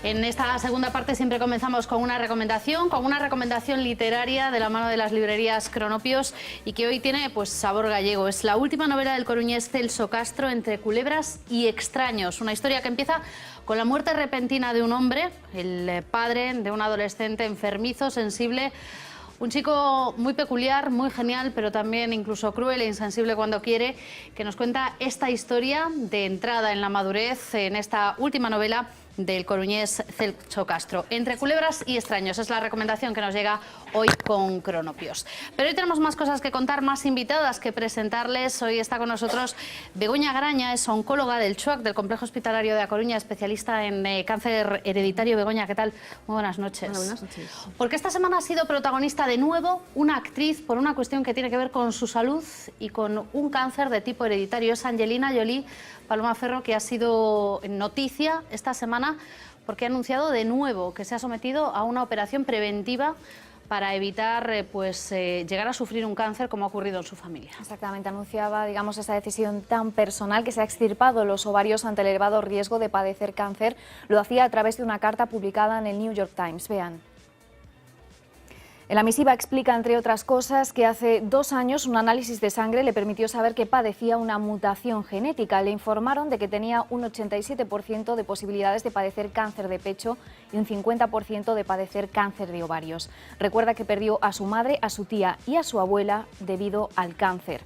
En esta segunda parte siempre comenzamos con una recomendación literaria de la mano de las librerías Cronopios y que hoy tiene pues sabor gallego. Es la última novela del coruñés Celso Castro, Entre culebras y extraños. Una historia que empieza con la muerte repentina de un hombre, el padre de un adolescente enfermizo, sensible. Un chico muy peculiar, muy genial, pero también incluso cruel e insensible cuando quiere, que nos cuenta esta historia de entrada en la madurez en esta última novela del coruñés Celso Castro. Entre culebras y extraños es la recomendación que nos llega hoy con Cronopios. Pero hoy tenemos más cosas que contar, más invitadas que presentarles. Hoy está con nosotros Begoña Graña, es oncóloga del CHUAC, del Complejo Hospitalario de A Coruña, especialista en cáncer hereditario. Begoña, ¿qué tal? Muy buenas noches. Hola, buenas noches. Porque esta semana ha sido protagonista de nuevo una actriz por una cuestión que tiene que ver con su salud y con un cáncer de tipo hereditario. Es Angelina Jolie, Paloma Ferro, que ha sido noticia esta semana porque ha anunciado de nuevo que se ha sometido a una operación preventiva para evitar llegar a sufrir un cáncer como ha ocurrido en su familia. Exactamente, anunciaba, digamos, esa decisión tan personal que se ha extirpado los ovarios ante el elevado riesgo de padecer cáncer. Lo hacía a través de una carta publicada en el New York Times. Vean. En la misiva explica, entre otras cosas, que hace 2 años un análisis de sangre le permitió saber que padecía una mutación genética. Le informaron de que tenía un 87% de posibilidades de padecer cáncer de pecho y un 50% de padecer cáncer de ovarios. Recuerda que perdió a su madre, a su tía y a su abuela debido al cáncer.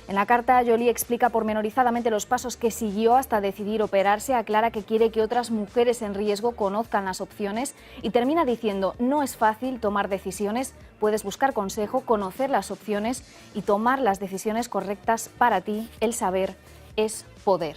En la carta, Jolie explica pormenorizadamente los pasos que siguió hasta decidir operarse, aclara que quiere que otras mujeres en riesgo conozcan las opciones y termina diciendo: no es fácil tomar decisiones, puedes buscar consejo, conocer las opciones y tomar las decisiones correctas para ti. El saber es poder.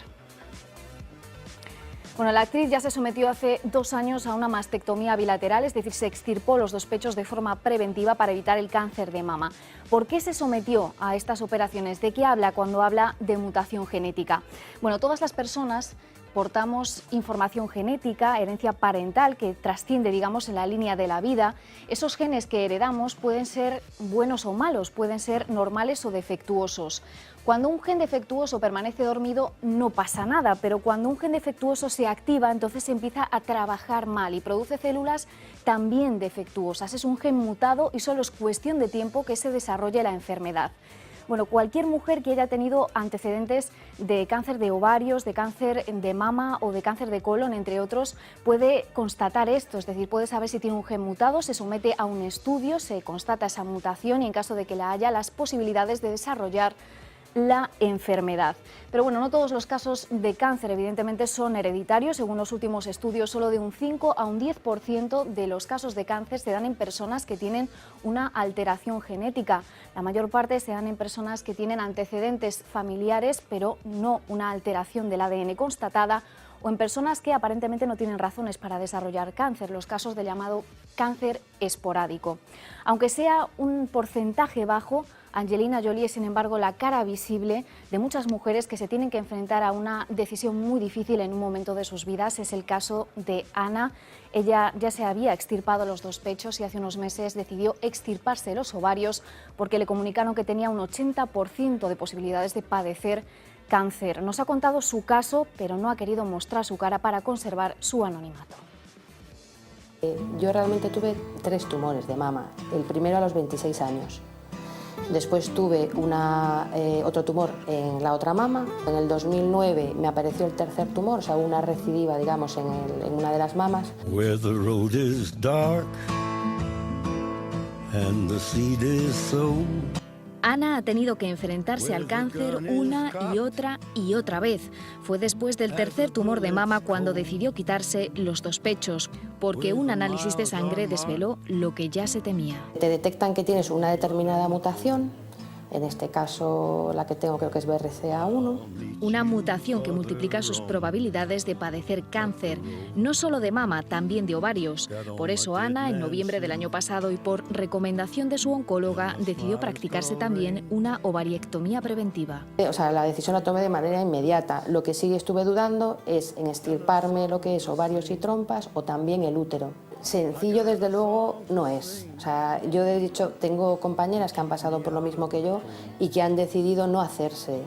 Bueno, la actriz ya se sometió hace 2 años a una mastectomía bilateral, es decir, se extirpó los 2 pechos de forma preventiva para evitar el cáncer de mama. ¿Por qué se sometió a estas operaciones? ¿De qué habla cuando habla de mutación genética? Bueno, todas las personas portamos información genética, herencia parental que trasciende, digamos, en la línea de la vida. Esos genes que heredamos pueden ser buenos o malos, pueden ser normales o defectuosos. Cuando un gen defectuoso permanece dormido no pasa nada, pero cuando un gen defectuoso se activa, entonces se empieza a trabajar mal y produce células también defectuosas. Es un gen mutado y solo es cuestión de tiempo que se desarrolle la enfermedad. Bueno, cualquier mujer que haya tenido antecedentes de cáncer de ovarios, de cáncer de mama o de cáncer de colon, entre otros, puede constatar esto, es decir, puede saber si tiene un gen mutado, se somete a un estudio, se constata esa mutación y en caso de que la haya, las posibilidades de desarrollar la enfermedad. Pero bueno, no todos los casos de cáncer evidentemente son hereditarios. Según los últimos estudios, solo de un 5 a un 10% de los casos de cáncer se dan en personas que tienen una alteración genética. La mayor parte se dan en personas que tienen antecedentes familiares, pero no una alteración del ADN constatada, o en personas que aparentemente no tienen razones para desarrollar cáncer, los casos del llamado cáncer esporádico. Aunque sea un porcentaje bajo, Angelina Jolie es, sin embargo, la cara visible de muchas mujeres que se tienen que enfrentar a una decisión muy difícil en un momento de sus vidas. Es el caso de Ana. Ella ya se había extirpado los 2 pechos y hace unos meses decidió extirparse los ovarios porque le comunicaron que tenía un 80% de posibilidades de padecer cáncer. Nos ha contado su caso, pero no ha querido mostrar su cara para conservar su anonimato. Yo realmente tuve 3 tumores de mama. El primero a los 26 años. Después tuve otro tumor en la otra mama. En el 2009 me apareció el 3er tumor, o sea, una recidiva, digamos, en una de las mamas. Where the road is dark and the seed is sown. Ana ha tenido que enfrentarse al cáncer una y otra vez. Fue después del 3er tumor de mama cuando decidió quitarse los 2 pechos, porque un análisis de sangre desveló lo que ya se temía. Te detectan que tienes una determinada mutación, en este caso la que tengo creo que es BRCA1. Una mutación que multiplica sus probabilidades de padecer cáncer, no solo de mama, también de ovarios. Por eso Ana, en noviembre del año pasado y por recomendación de su oncóloga, decidió practicarse también una ovariectomía preventiva. O sea, la decisión la tomé de manera inmediata. Lo que sí estuve dudando es en extirparme lo que es ovarios y trompas o también el útero. Sencillo, desde luego, no es. O sea, yo de hecho tengo compañeras que han pasado por lo mismo que yo y que han decidido no hacerse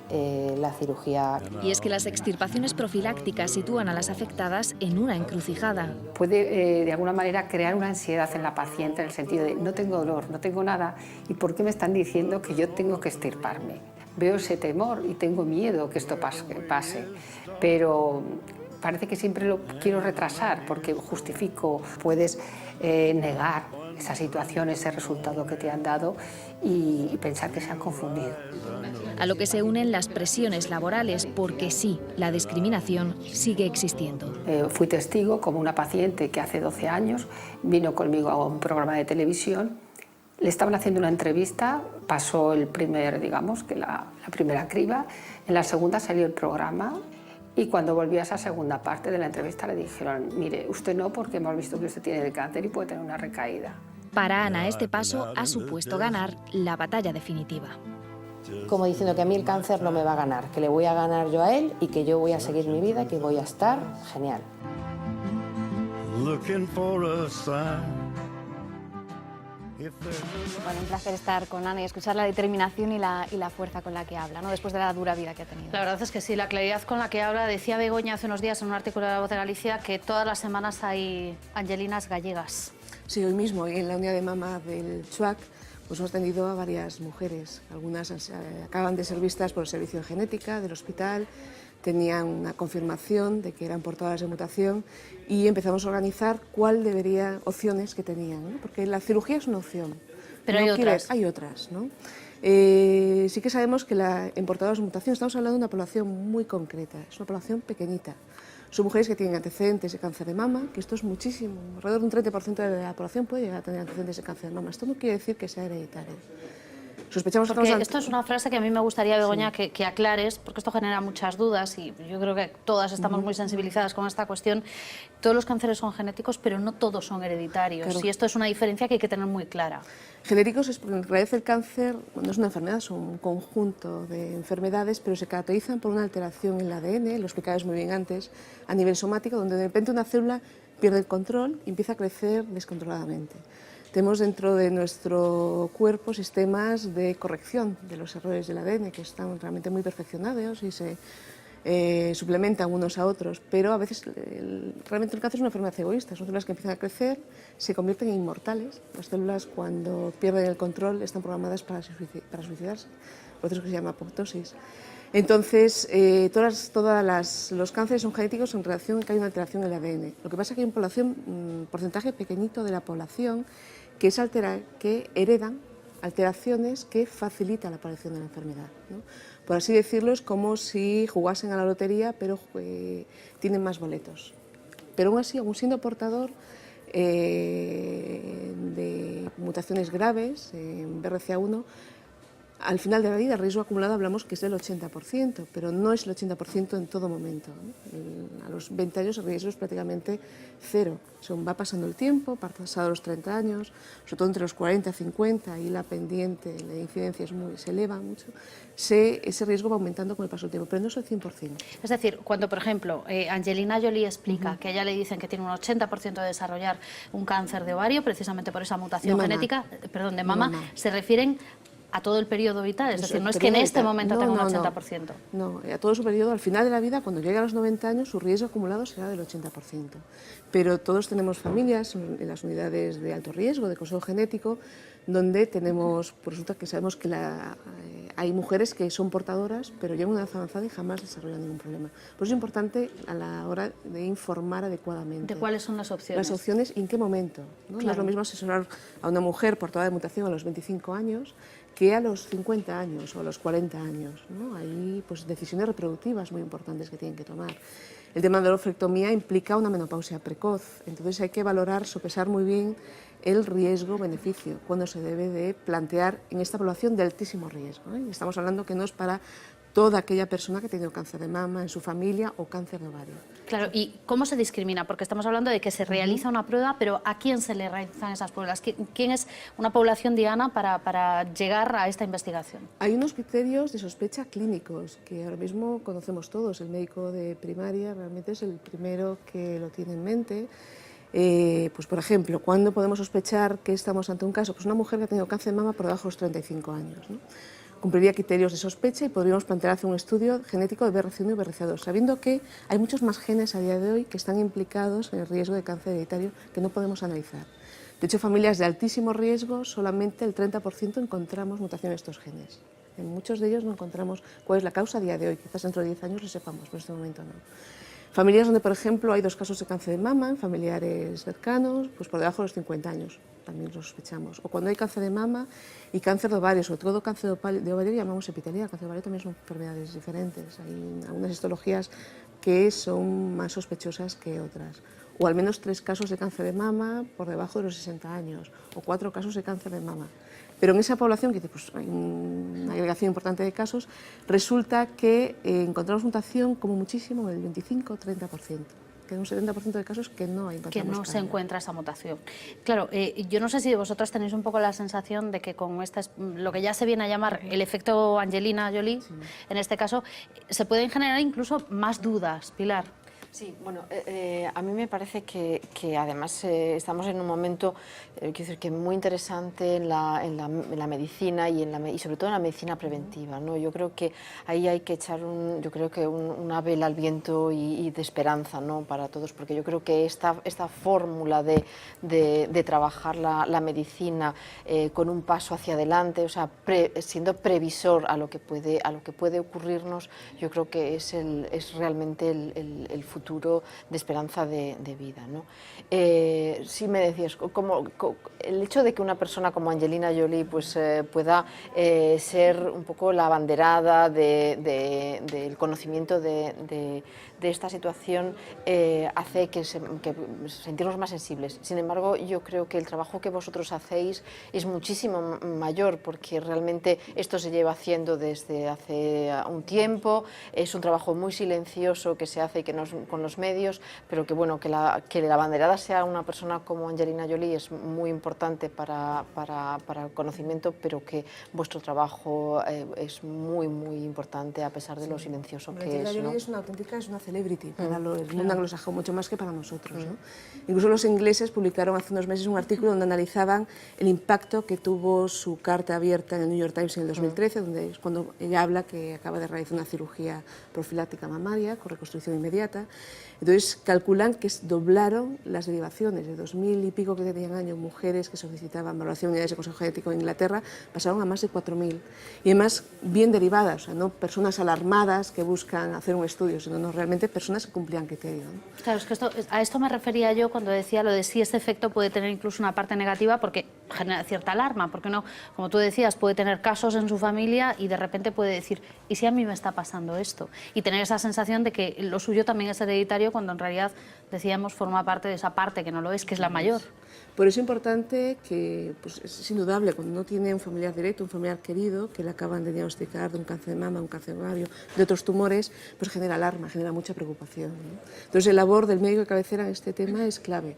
la cirugía. Y es que las extirpaciones profilácticas sitúan a las afectadas en una encrucijada. Puede de alguna manera crear una ansiedad en la paciente en el sentido de no tengo dolor, no tengo nada, ¿y por qué me están diciendo que yo tengo que extirparme? Veo ese temor y tengo miedo que esto pase, pero parece que siempre lo quiero retrasar porque justifico, puedes negar esa situación, ese resultado que te han dado y pensar que se han confundido. A lo que se unen las presiones laborales, porque sí, la discriminación sigue existiendo. Fui testigo como una paciente que hace 12 años vino conmigo a un programa de televisión, le estaban haciendo una entrevista, pasó el primer, digamos, que la primera criba, en la segunda salió el programa. Y cuando volví a esa segunda parte de la entrevista le dijeron, mire, usted no, porque hemos visto que usted tiene el cáncer y puede tener una recaída. Para Ana, este paso ha supuesto ganar la batalla definitiva. Como diciendo que a mí el cáncer no me va a ganar, que le voy a ganar yo a él y que yo voy a seguir mi vida, que voy a estar genial. looking for a sign. Bueno, un placer estar con Ana y escuchar la determinación y la fuerza con la que habla, ¿no? Después de la dura vida que ha tenido. La verdad es que sí, la claridad con la que habla. Decía Begoña hace unos días en un artículo de La Voz de Galicia que todas las semanas hay angelinas gallegas. Sí, hoy mismo en la unidad de mama del CHUAC pues hemos atendido a varias mujeres. Algunas acaban de ser vistas por el servicio de genética del hospital, tenían una confirmación de que eran portadoras de mutación y empezamos a organizar opciones que tenían, ¿no? Porque la cirugía es una opción. Pero hay otras. Hay otras, ¿no? Sí que sabemos que en portadoras de mutación estamos hablando de una población muy concreta, es una población pequeñita. Son mujeres que tienen antecedentes de cáncer de mama, que esto es muchísimo, alrededor de un 30% de la población puede llegar a tener antecedentes de cáncer de mama. Esto no quiere decir que sea hereditario. Sospechamos porque esto es una frase que a mí me gustaría, Begoña, sí, que aclares, porque esto genera muchas dudas y yo creo que todas estamos muy sensibilizadas con esta cuestión. Todos los cánceres son genéticos, pero no todos son hereditarios. Claro. Y esto es una diferencia que hay que tener muy clara. Genéticos es porque en realidad el cáncer no es una enfermedad, son un conjunto de enfermedades, pero se caracterizan por una alteración en el ADN, lo explicabas muy bien antes, a nivel somático, donde de repente una célula pierde el control y empieza a crecer descontroladamente. Tenemos dentro de nuestro cuerpo sistemas de corrección de los errores del ADN que están realmente muy perfeccionados y se suplementan unos a otros, pero a veces realmente el cáncer es una enfermedad egoísta, son células que empiezan a crecer, se convierten en inmortales. Las células cuando pierden el control están programadas para suicidarse, proceso que se llama apoptosis. Entonces, todos los cánceres son genéticos en relación a que hay una alteración en el ADN. Lo que pasa es que hay un porcentaje pequeñito de la población que heredan alteraciones que facilitan la aparición de la enfermedad, ¿no? Por así decirlo, es como si jugasen a la lotería, pero tienen más boletos. Pero aún así, aún siendo portador de mutaciones graves en BRCA1, al final de la vida, el riesgo acumulado hablamos que es del 80%, pero no es el 80% en todo momento, ¿no? A los 20 años el riesgo es prácticamente cero. Va pasando el tiempo, pasado los 30 años, sobre todo entre los 40 y 50, ahí la pendiente, la incidencia se eleva mucho, ese riesgo va aumentando con el paso del tiempo, pero no es el 100%. Es decir, cuando, por ejemplo, Angelina Jolie explica que a ella le dicen que tiene un 80% de desarrollar un cáncer de ovario, precisamente por esa mutación genética, de mama, se refieren a todo el periodo vital, es decir, no es que en este momento tenga un 80%. No, a todo su periodo, al final de la vida, cuando llegue a los 90 años, su riesgo acumulado será del 80%. Pero todos tenemos familias en las unidades de alto riesgo, de consejo genético, donde tenemos, pues resulta que sabemos que hay mujeres que son portadoras, pero llegan a una edad avanzada y jamás desarrollan ningún problema. Por eso es importante a la hora de informar adecuadamente. ¿De cuáles son las opciones? Las opciones y en qué momento, ¿no? Claro. No es lo mismo asesorar a una mujer portadora de mutación a los 25 años que a los 50 años o a los 40 años, ¿no? Hay pues, decisiones reproductivas muy importantes que tienen que tomar. El tema de la oroplectomía implica una menopausia precoz, entonces hay que valorar, sopesar muy bien el riesgo-beneficio, cuando se debe de plantear en esta población de altísimo riesgo, ¿eh? Estamos hablando que no es para toda aquella persona que ha tenido cáncer de mama en su familia o cáncer de ovario. Claro, ¿y cómo se discrimina? Porque estamos hablando de que se realiza una prueba, pero ¿a quién se le realizan esas pruebas? ¿Quién es una población diana para llegar a esta investigación? Hay unos criterios de sospecha clínicos que ahora mismo conocemos todos. El médico de primaria realmente es el primero que lo tiene en mente. Pues por ejemplo, ¿cuándo podemos sospechar que estamos ante un caso? Pues una mujer que ha tenido cáncer de mama por debajo de los 35 años, ¿no? Cumpliría criterios de sospecha y podríamos plantear hacer un estudio genético de BRCA1 y BRCA2, sabiendo que hay muchos más genes a día de hoy que están implicados en el riesgo de cáncer hereditario que no podemos analizar. De hecho, familias de altísimo riesgo, solamente el 30% encontramos mutación de estos genes. En muchos de ellos no encontramos cuál es la causa a día de hoy, quizás dentro de 10 años lo sepamos, pero en este momento no. Familias donde, por ejemplo, hay 2 casos de cáncer de mama en familiares cercanos, pues por debajo de los 50 años, también lo sospechamos. O cuando hay cáncer de mama y cáncer de ovario, sobre todo cáncer de ovario llamamos epitelía, cáncer de ovario también son enfermedades diferentes. Hay algunas histologías que son más sospechosas que otras. O al menos 3 casos de cáncer de mama por debajo de los 60 años, o 4 casos de cáncer de mama. Pero en esa población, que pues, hay una agregación importante de casos, resulta que encontramos mutación como muchísimo en el 25-30%. Que en un 70% de casos que no encontramos. Que no se encuentra esa mutación. Claro, yo no sé si vosotras tenéis un poco la sensación de que con lo que ya se viene a llamar el efecto Angelina Jolie, sí, en este caso, se pueden generar incluso más dudas, Pilar. Sí, bueno, a mí me parece que además estamos en un momento quiero decir, que muy interesante en la medicina y sobre todo en la medicina preventiva, ¿no? Yo creo que ahí hay que echar una vela al viento y de esperanza, ¿no? Para todos, porque yo creo que esta fórmula de trabajar la medicina con un paso hacia adelante, o sea, siendo previsor a lo que puede ocurrirnos, yo creo que es realmente el futuro de esperanza de vida, ¿no? Sí me decías, el hecho de que una persona como Angelina Jolie pues, pueda ser un poco la abanderada del conocimiento de esta situación hace que sentirnos más sensibles. Sin embargo, yo creo que el trabajo que vosotros hacéis es muchísimo mayor, porque realmente esto se lleva haciendo desde hace un tiempo, es un trabajo muy silencioso que se hace con los medios, pero que bueno, que la abanderada sea una persona como Angelina Jolie es muy importante para el conocimiento, pero que vuestro trabajo es muy importante a pesar de lo silencioso que es, ¿no? Es una celebrity para el mundo anglosajón, mucho más que para nosotros, ¿no? Incluso los ingleses publicaron hace unos meses un artículo donde analizaban el impacto que tuvo su carta abierta en el New York Times en el 2013, donde es cuando ella habla que acaba de realizar una cirugía profiláctica mamaria con reconstrucción inmediata. Entonces calculan que doblaron las derivaciones de 2000 y pico que tenían años mujeres que solicitaban valoración de unidades de consejo genético en Inglaterra, pasaron a más de 4000. Y además bien derivadas, o sea, no personas alarmadas que buscan hacer un estudio, sino no, realmente personas que cumplían criterio, ¿no? Claro, es que a esto me refería yo cuando decía lo de si este efecto puede tener incluso una parte negativa, porque genera cierta alarma, porque no, como tú decías, puede tener casos en su familia y de repente puede decir, ¿y si a mí me está pasando esto? Y tener esa sensación de que lo suyo también es hereditario, cuando en realidad, decíamos, forma parte de esa parte que no lo es, que es la mayor. Por eso es importante que, pues es indudable, cuando uno tiene un familiar directo, un familiar querido, que le acaban de diagnosticar de un cáncer de mama, un cáncer de ovario, de otros tumores, pues genera alarma, genera mucha preocupación, ¿no? Entonces, la labor del médico de cabecera en este tema es clave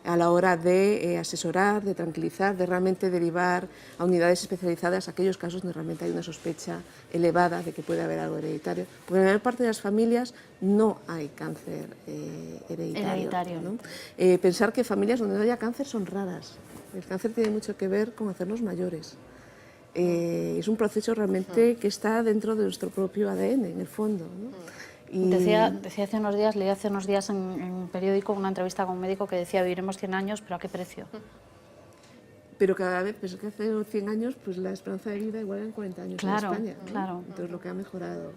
a la hora de asesorar, de tranquilizar, de realmente derivar a unidades especializadas aquellos casos donde realmente hay una sospecha elevada de que puede haber algo hereditario. Porque en la mayor parte de las familias no hay cáncer hereditario, ¿no? Pensar que familias donde no haya cáncer son raras. El cáncer tiene mucho que ver con hacernos mayores. Es un proceso realmente que está dentro de nuestro propio ADN, en el fondo, ¿no? Y... leí hace unos días en un periódico una entrevista con un médico que decía viviremos 100 años, pero ¿a qué precio? Pero cada vez, pues que hace 100 años, pues la esperanza de vida igual eran 40 años, claro, en España, ¿no? Claro. Entonces lo que ha mejorado.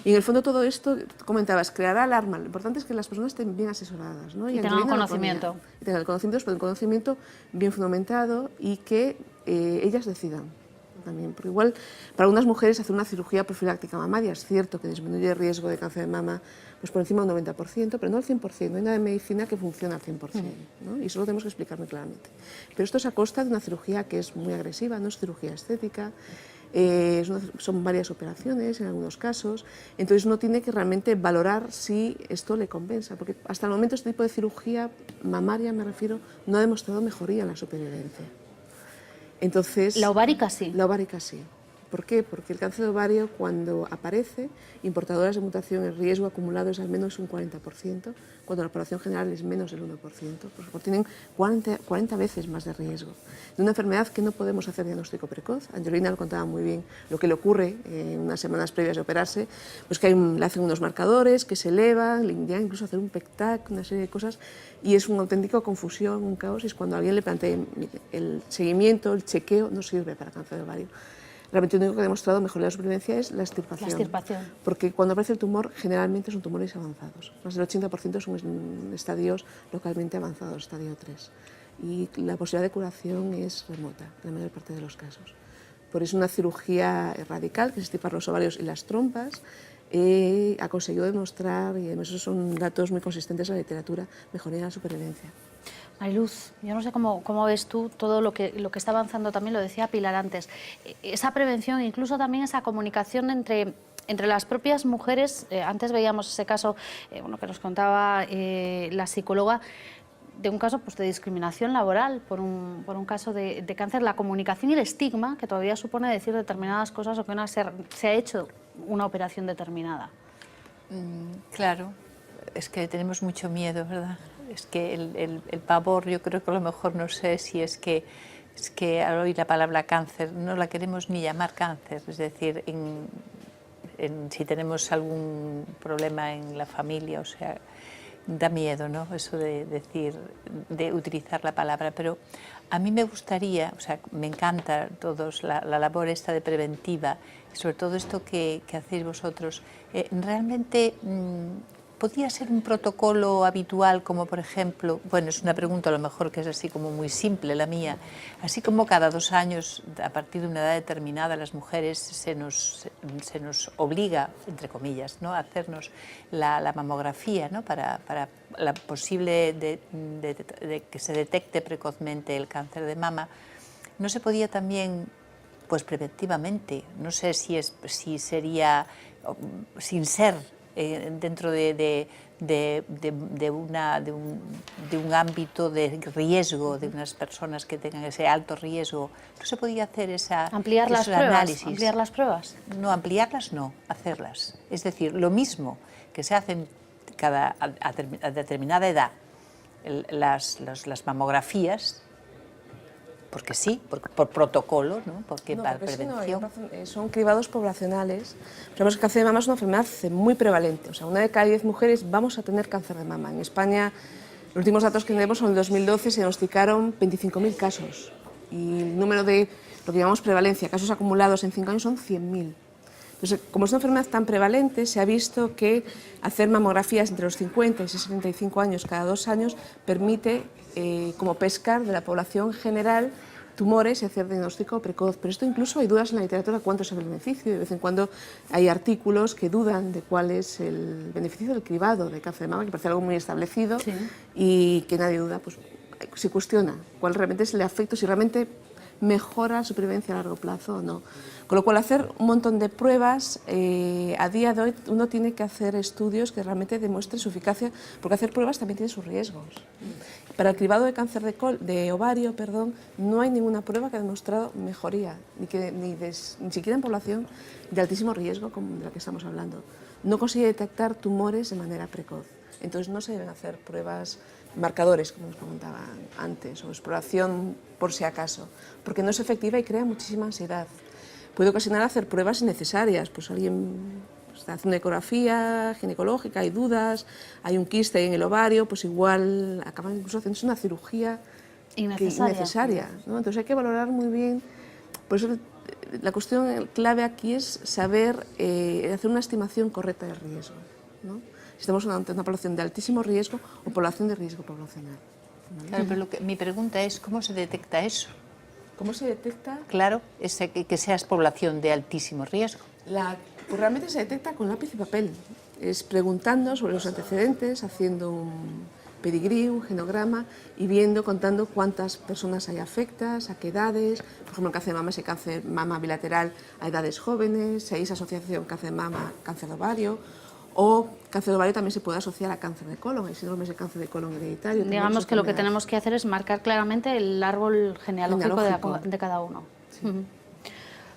Y en el fondo todo esto, comentabas, creará alarma. Lo importante es que las personas estén bien asesoradas, ¿no? Y tengan conocimiento. Y tengan el conocimiento, pero un conocimiento bien fundamentado y que ellas decidan. También, porque igual para algunas mujeres hacer una cirugía profiláctica mamaria es cierto que disminuye el riesgo de cáncer de mama pues por encima de un 90%, pero no al 100%, no hay nada en medicina que funcione al 100%, ¿no? Y eso lo tenemos que explicar muy claramente. Pero esto es a costa de una cirugía que es muy agresiva, no es cirugía estética, son varias operaciones en algunos casos, entonces uno tiene que realmente valorar si esto le compensa, porque hasta el momento este tipo de cirugía mamaria, me refiero, no ha demostrado mejoría en la supervivencia. Entonces, la ovárica sí. La ovárica sí. ¿Por qué? Porque el cáncer de ovario, cuando aparece, importadoras de mutación, el riesgo acumulado es al menos un 40%, cuando la población general es menos del 1%, porque tienen 40 veces más de riesgo. De una enfermedad que no podemos hacer diagnóstico precoz. Angelina lo contaba muy bien, lo que le ocurre en unas semanas previas de operarse, pues que le hacen unos marcadores que se elevan, le indican incluso hacer un PEC-TAC, una serie de cosas, y es una auténtica confusión, un caos, y es cuando alguien le plantea el seguimiento, el chequeo, no sirve para cáncer de ovario. Realmente lo único que ha demostrado mejoría de la supervivencia es la extirpación. La extirpación. Porque cuando aparece el tumor, generalmente son tumores avanzados. Más del 80% son en estadios localmente avanzados, estadio 3. Y la posibilidad de curación es remota, en la mayor parte de los casos. Por eso una cirugía radical, que es extirpar los ovarios y las trompas, ha conseguido demostrar, y además esos son datos muy consistentes en la literatura, mejoría de la supervivencia. Mariluz, yo no sé cómo ves tú todo lo que está avanzando, también lo decía Pilar antes, esa prevención, incluso también esa comunicación entre las propias mujeres. Antes veíamos ese caso que nos contaba la psicóloga, de un caso pues, de discriminación laboral por un caso de cáncer, la comunicación y el estigma que todavía supone decir determinadas cosas o que se ha hecho una operación determinada. Claro, es que tenemos mucho miedo, ¿verdad? Es que el pavor, yo creo que a lo mejor no sé si es que al oír la palabra cáncer no la queremos ni llamar cáncer, es decir, si tenemos algún problema en la familia, o sea, da miedo, ¿no? Eso de decir, de utilizar la palabra, pero a mí me gustaría, o sea, me encanta todos la labor esta de preventiva, sobre todo esto que hacéis vosotros, realmente ¿podría ser un protocolo habitual como, por ejemplo, bueno, es una pregunta a lo mejor que es así como muy simple la mía, así como cada 2 años, a partir de una edad determinada, las mujeres se nos obliga, entre comillas, ¿no?, a hacernos la mamografía, ¿no?, para la posible de que se detecte precozmente el cáncer de mama? ¿No se podía también, pues preventivamente, no sé si sería, sin ser dentro de un ámbito de riesgo, de unas personas que tengan ese alto riesgo, no se podía hacer ampliar las pruebas, ampliar las pruebas? No, ampliarlas no, hacerlas. Es decir, lo mismo que se hacen a determinada edad las mamografías, porque sí, por protocolo, ¿no? Porque para prevención. Son cribados poblacionales. Sabemos que el cáncer de mama es una enfermedad muy prevalente. O sea, 1 de cada 10 mujeres vamos a tener cáncer de mama. En España, los últimos datos que tenemos son en el 2012, se diagnosticaron 25.000 casos. Y el número de lo que llamamos prevalencia, casos acumulados en 5 años, son 100.000. Entonces, como es una enfermedad tan prevalente, se ha visto que hacer mamografías entre los 50 y 65 años cada 2 años permite, como pescar de la población general, tumores y hacer diagnóstico precoz. Pero esto incluso hay dudas en la literatura cuánto es el beneficio. De vez en cuando hay artículos que dudan de cuál es el beneficio del cribado de cáncer de mama, que parece algo muy establecido, sí, y que nadie duda, pues se cuestiona cuál realmente es el efecto, si realmente mejora la supervivencia a largo plazo o no. Con lo cual, hacer un montón de pruebas, a día de hoy uno tiene que hacer estudios que realmente demuestren su eficacia, porque hacer pruebas también tiene sus riesgos. Para el cribado de cáncer de ovario, no hay ninguna prueba que ha demostrado mejoría, ni siquiera en población de altísimo riesgo como de la que estamos hablando. No consigue detectar tumores de manera precoz. Entonces no se deben hacer pruebas marcadores, como nos preguntaban antes, o exploración por si acaso, porque no es efectiva y crea muchísima ansiedad. Puede ocasionar hacer pruebas innecesarias, pues alguien está haciendo ecografía ginecológica, hay dudas, hay un quiste en el ovario, pues igual acaban incluso haciéndose una cirugía innecesaria, ¿no? Entonces hay que valorar muy bien, por eso la cuestión clave aquí es saber hacer una estimación correcta del riesgo, ¿no? Si estamos ante una población de altísimo riesgo o población de riesgo poblacional. ¿Vale? Claro, pero mi pregunta es, ¿cómo se detecta eso? ¿Cómo se detecta? Claro, que seas población de altísimo riesgo. Pues realmente se detecta con lápiz y papel. Es preguntando sobre los antecedentes, haciendo un pedigrí, un genograma y contando cuántas personas hay afectas, a qué edades. Por ejemplo, el cáncer de mama es el cáncer de mama bilateral a edades jóvenes, si hay esa asociación cáncer de mama, cáncer de ovario. O cáncer de ovario también se puede asociar a cáncer de colon, hay síndromes de cáncer de colon hereditario. Digamos que lo que tenemos que hacer es marcar claramente el árbol genealógico de cada uno. Sí.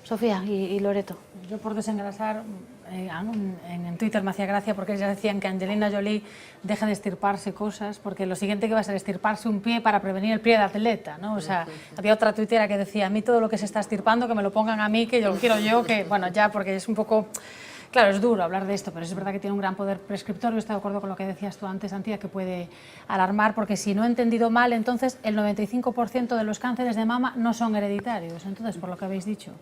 Sofía y Loreto. Yo, por desengrasar, en Twitter me hacía gracia porque ellas decían que Angelina Jolie deje de estirparse cosas, porque lo siguiente que va a ser estirparse un pie para prevenir el pie de atleta, ¿no? O sea, había otra tuitera que decía, a mí todo lo que se está estirpando, que me lo pongan a mí, que yo lo quiero yo, que bueno, ya, porque es un poco... Claro, es duro hablar de esto, pero es verdad que tiene un gran poder prescriptorio. Estoy de acuerdo con lo que decías tú antes, Antía, que puede alarmar, porque si no he entendido mal, entonces el 95% de los cánceres de mama no son hereditarios, entonces, por lo que habéis dicho.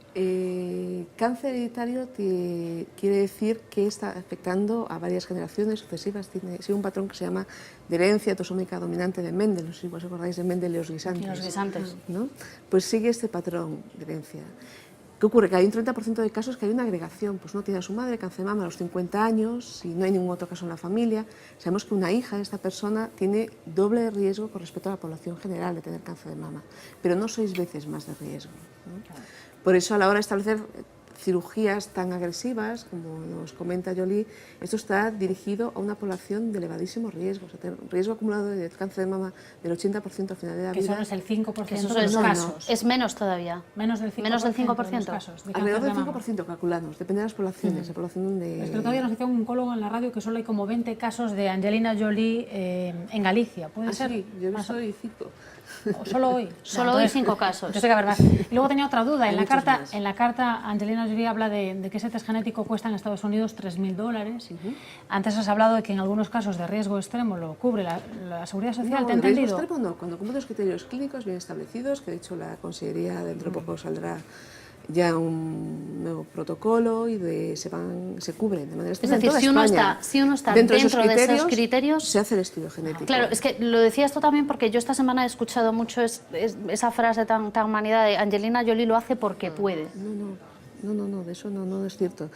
Cáncer hereditario quiere decir que está afectando a varias generaciones sucesivas. Sigue un patrón que se llama de herencia autosómica dominante de Mendel. No sé si os acordáis de Mendel y los guisantes. Y los guisantes. ¿No? Pues sigue este patrón de herencia. ¿Qué ocurre? Que hay un 30% de casos que hay una agregación. Pues uno tiene a su madre cáncer de mama a los 50 años y no hay ningún otro caso en la familia. Sabemos que una hija de esta persona tiene doble riesgo con respecto a la población general de tener cáncer de mama, pero no 6 veces más de riesgo, ¿no? Por eso, a la hora de establecer cirugías tan agresivas, como nos comenta Jolie, esto está dirigido a una población de elevadísimo riesgo. O sea, riesgo acumulado de cáncer de mama del 80% al final de la vida. Que solo es el 5% Eso de los no, casos. Es menos todavía. Menos del 5%. Menos del 5%. De los casos de Alrededor del cáncer de 5% calculamos, depende de las poblaciones. La población de... El otro día nos decía un oncólogo en la radio que solo hay como 20 casos de Angelina Jolie en Galicia. ¿Puede ser? Sí, yo he visto hoy 5. Solo hoy. Solo hoy 5 casos. Yo sé que haber más. Y luego tenía otra duda. En muchos más. la carta Angelina Jolie habla de que ese test genético cuesta en Estados Unidos $3.000. Antes has hablado de que en algunos casos de riesgo extremo lo cubre la Seguridad Social. No, ¿Te he en riesgo entendido? extremo no, cuando cumplen los criterios clínicos bien establecidos, que de hecho la Consejería dentro de poco saldrá ya un nuevo protocolo y se cubre de manera Es extrema en decir, toda si uno está dentro de esos criterios, se hace el estudio genético. Claro, es que lo decía esto también porque yo esta semana he escuchado mucho esa frase tan manida de Angelina Jolie lo hace porque puede. No, de eso no es cierto.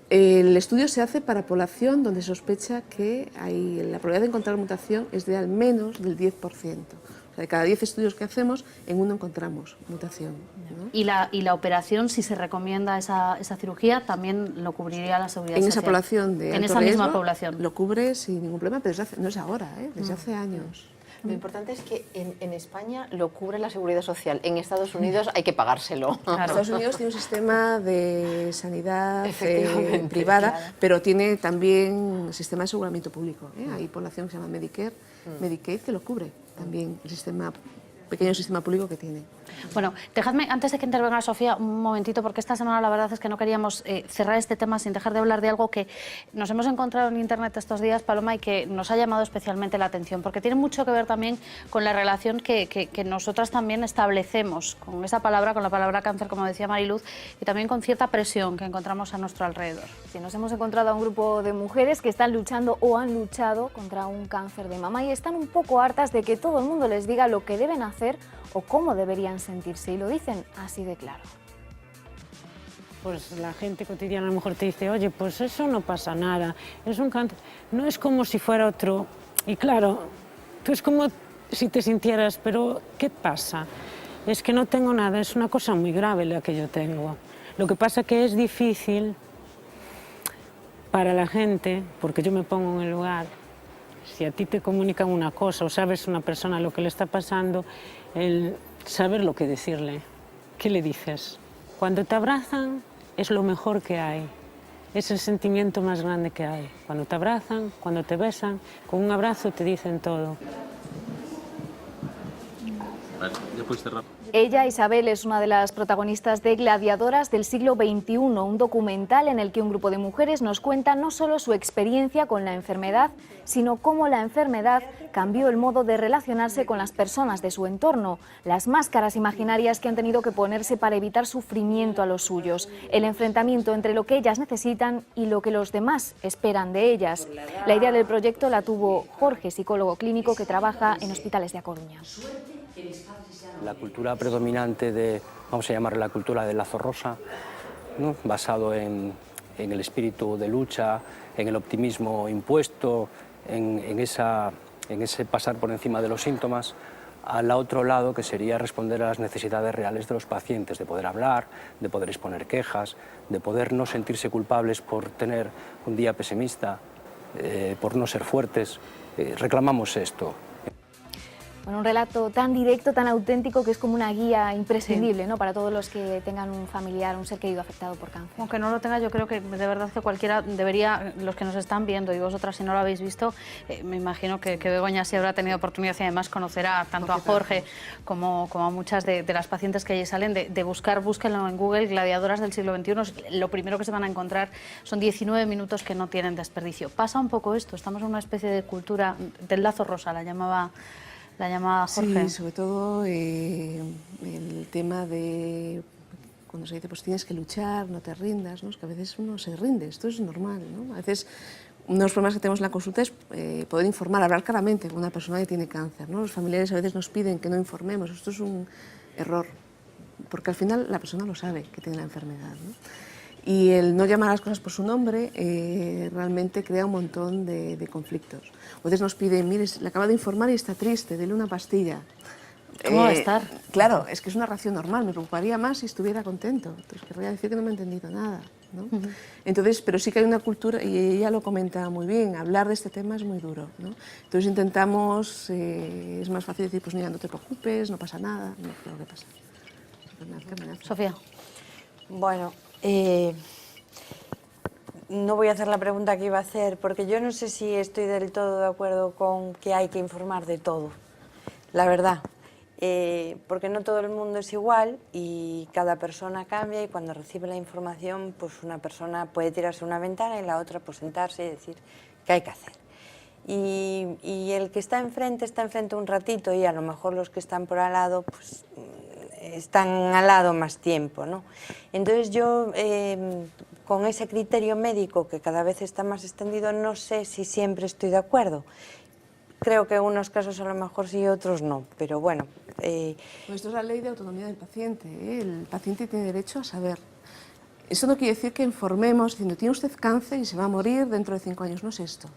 El estudio se hace para población donde se sospecha que la probabilidad de encontrar mutación es de al menos del 10%. O sea, de cada 10 estudios que hacemos, en uno encontramos mutación, ¿no? Y la operación, si se recomienda esa cirugía, también lo cubriría la Seguridad En Social. esa población de En alto esa misma riesgo, población. lo cubre sin ningún problema, pero no es ahora, desde hace años. Lo importante es que en España lo cubre la Seguridad Social. En Estados Unidos hay que pagárselo. Claro. Estados Unidos tiene un sistema de sanidad privada, claro. pero tiene también un sistema de aseguramiento público. Hay población que se llama Medicare, Medicaid, que lo cubre también el pequeño sistema público que tiene. Bueno, dejadme, antes de que intervenga Sofía, un momentito, porque esta semana la verdad es que no queríamos cerrar este tema sin dejar de hablar de algo que nos hemos encontrado en Internet estos días, Paloma, y que nos ha llamado especialmente la atención, porque tiene mucho que ver también con la relación que nosotras también establecemos con esa palabra, con la palabra cáncer, como decía Mariluz, y también con cierta presión que encontramos a nuestro alrededor. Sí, nos hemos encontrado a un grupo de mujeres que están luchando o han luchado contra un cáncer de mama y están un poco hartas de que todo el mundo les diga lo que deben hacer o cómo deberían sentirse, y lo dicen así de claro. Pues la gente cotidiana a lo mejor te dice, oye, pues eso no pasa nada, es un cáncer, no es como si fuera otro. Y claro, tú es como si te sintieras, pero ¿qué pasa? Es que no tengo nada, es una cosa muy grave la que yo tengo. Lo que pasa que es difícil para la gente, porque yo me pongo en el lugar, si a ti te comunican una cosa o sabes una persona lo que le está pasando, el saber lo que decirle. ¿Qué le dices? Cuando te abrazan es lo mejor que hay, es el sentimiento más grande que hay. Cuando te abrazan, cuando te besan, con un abrazo te dicen todo. Vale, ya puedes cerrar. Ella, Isabel, es una de las protagonistas de Gladiadoras del siglo XXI, un documental en el que un grupo de mujeres nos cuenta no solo su experiencia con la enfermedad, sino cómo la enfermedad cambió el modo de relacionarse con las personas de su entorno, las máscaras imaginarias que han tenido que ponerse para evitar sufrimiento a los suyos, el enfrentamiento entre lo que ellas necesitan y lo que los demás esperan de ellas. La idea del proyecto la tuvo Jorge, psicólogo clínico que trabaja en hospitales de A Coruña. La cultura predominante vamos a llamarla la cultura del lazo rosa, ¿no? Basado en el espíritu de lucha, en el optimismo impuesto, en ese pasar por encima de los síntomas, al otro lado que sería responder a las necesidades reales de los pacientes, de poder hablar, de poder exponer quejas, de poder no sentirse culpables por tener un día pesimista, por no ser fuertes. Reclamamos esto. Bueno, un relato tan directo, tan auténtico, que es como una guía imprescindible, ¿no?, para todos los que tengan un familiar, un ser querido afectado por cáncer. Aunque no lo tenga, yo creo que de verdad que cualquiera debería, los que nos están viendo y vosotras si no lo habéis visto, me imagino que Begoña sí habrá tenido oportunidad y además conocerá tanto a Jorge como a muchas de las pacientes que allí salen, de búsquenlo en Google, Gladiadoras del siglo XXI. Lo primero que se van a encontrar son 19 minutos que no tienen desperdicio. Pasa un poco esto, estamos en una especie de cultura del lazo rosa, la llamaba Jorge. Sí, sobre todo el tema de cuando se dice pues tienes que luchar, no te rindas, ¿no? Es que a veces uno se rinde, esto es normal, ¿no? A veces uno de los problemas que tenemos en la consulta es poder informar, hablar claramente con una persona que tiene cáncer, ¿no? Los familiares a veces nos piden que no informemos, esto es un error, porque al final la persona lo sabe que tiene la enfermedad, ¿no? Y el no llamar a las cosas por su nombre realmente crea un montón de conflictos. A veces nos piden, mire, le acaba de informar y está triste, dele una pastilla. ¿Cómo va a estar? Claro, es que es una reacción normal, me preocuparía más si estuviera contento. Entonces querría decir que no me ha entendido nada, ¿no? Entonces, pero sí que hay una cultura, y ella lo comenta muy bien, hablar de este tema es muy duro, ¿no? Entonces intentamos, es más fácil decir, pues mira, no te preocupes, no pasa nada, no creo que pasa. Sofía. Bueno, no voy a hacer la pregunta que iba a hacer, porque yo no sé si estoy del todo de acuerdo con que hay que informar de todo, la verdad. Porque no todo el mundo es igual y cada persona cambia, y cuando recibe la información, pues una persona puede tirarse una ventana y la otra pues sentarse y decir qué hay que hacer. Y el que está enfrente un ratito, y a lo mejor los que están por al lado pues están al lado más tiempo, ¿no? Entonces yo, con ese criterio médico que cada vez está más extendido, no sé si siempre estoy de acuerdo. Creo que en unos casos a lo mejor sí, otros no, pero bueno. Pues esto es la ley de autonomía del paciente, ¿eh? El paciente tiene derecho a saber. Eso no quiere decir que informemos diciendo, tiene usted cáncer y se va a morir dentro de 5 años, no es esto,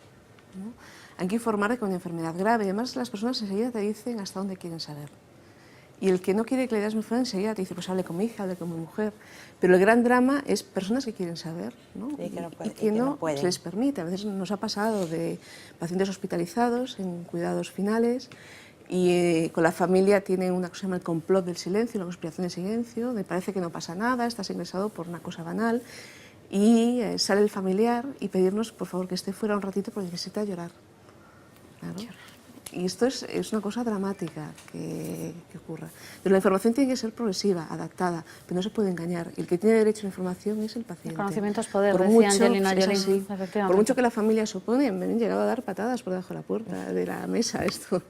¿no? Hay que informar de que una enfermedad grave, además las personas enseguida te dicen hasta dónde quieren saber. Y el que no quiere que le das mi información enseguida te dice, pues hable con mi hija, hable con mi mujer. Pero el gran drama es personas que quieren saber, ¿no? Y que no se les permite. A veces nos ha pasado de pacientes hospitalizados en cuidados finales y con la familia tienen una cosa que se llama el complot del silencio, la conspiración del silencio, de parece que no pasa nada, estás ingresado por una cosa banal, y sale el familiar y pedirnos por favor que esté fuera un ratito porque necesita llorar. Claro. Y esto es una cosa dramática que ocurra. Pero la información tiene que ser progresiva, adaptada, pero no se puede engañar. Y el que tiene derecho a la información es el paciente. El conocimiento es poder, decía Angelina Jolie. Efectivamente. Por mucho que la familia se opone, me han llegado a dar patadas por debajo de la puerta, de la mesa, esto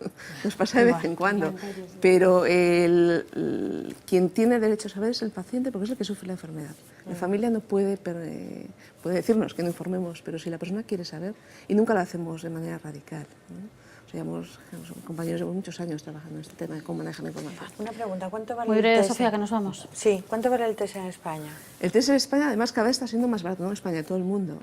nos pasa de vez en cuando. Pero quien tiene derecho a saber es el paciente, porque es el que sufre la enfermedad. La familia no puede decirnos que no informemos, pero si la persona quiere saber, y nunca lo hacemos de manera radical, ¿no? Llevamos compañeros de muchos años trabajando en este tema de cómo manejar la información. Una pregunta, ¿cuánto vale Muy el breve, test? Sofía, que nos vamos. Sí, ¿cuánto vale el test en España? El test en España, además, cada vez está siendo más barato, no en España, en todo el mundo.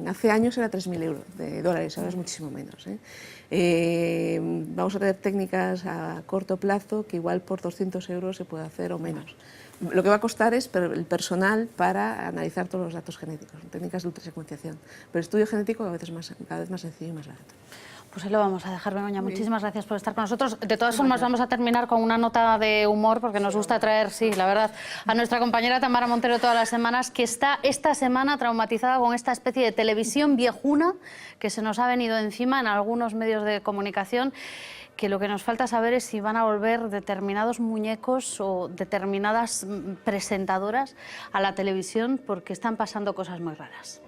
Hace años era 3.000 euros de dólares, ahora es muchísimo menos, ¿eh? Vamos a tener técnicas a corto plazo que igual por 200 euros se puede hacer o menos. Lo que va a costar es el personal para analizar todos los datos genéticos, técnicas de ultrasecuenciación. Pero el estudio genético cada vez más sencillo y más barato. Pues ahí lo vamos a dejar, Begoña. Muchísimas gracias por estar con nosotros. De todas formas, vamos a terminar con una nota de humor, porque nos gusta traer, sí, la verdad, a nuestra compañera Tamara Montero todas las semanas, que está esta semana traumatizada con esta especie de televisión viejuna que se nos ha venido encima en algunos medios de comunicación, que lo que nos falta saber es si van a volver determinados muñecos o determinadas presentadoras a la televisión, porque están pasando cosas muy raras.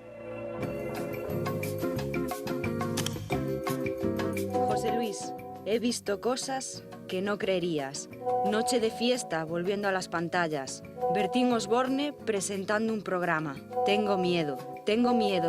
José Luis, he visto cosas que no creerías. Noche de fiesta volviendo a las pantallas. Bertín Osborne presentando un programa. Tengo miedo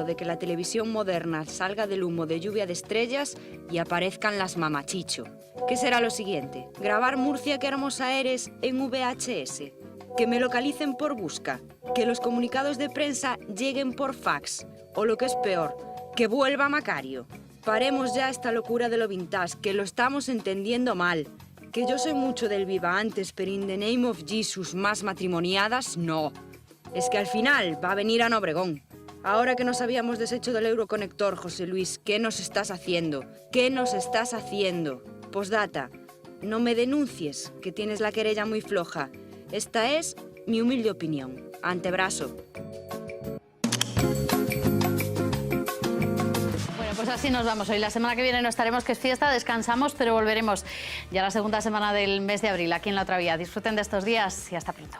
de que la televisión moderna salga del humo de Lluvia de Estrellas y aparezcan las mamachicho. ¿Qué será lo siguiente? ¿Grabar Murcia qué hermosa eres en VHS? ¿Que me localicen por busca? ¿Que los comunicados de prensa lleguen por fax? O lo que es peor, que vuelva Macario. Paremos ya esta locura de lo vintage, que lo estamos entendiendo mal. Que yo soy mucho del viva antes, pero in the name of Jesus, más matrimoniadas, no. Es que al final va a venir Ana Obregón. Ahora que nos habíamos deshecho del euroconector, José Luis, ¿qué nos estás haciendo? ¿Qué nos estás haciendo? Postdata, no me denuncies, que tienes la querella muy floja. Esta es mi humilde opinión. Antebrazo. Bueno, pues así nos vamos hoy. La semana que viene no estaremos, que es fiesta, descansamos, pero volveremos ya la segunda semana del mes de abril aquí en La Otra Vía. Disfruten de estos días y hasta pronto.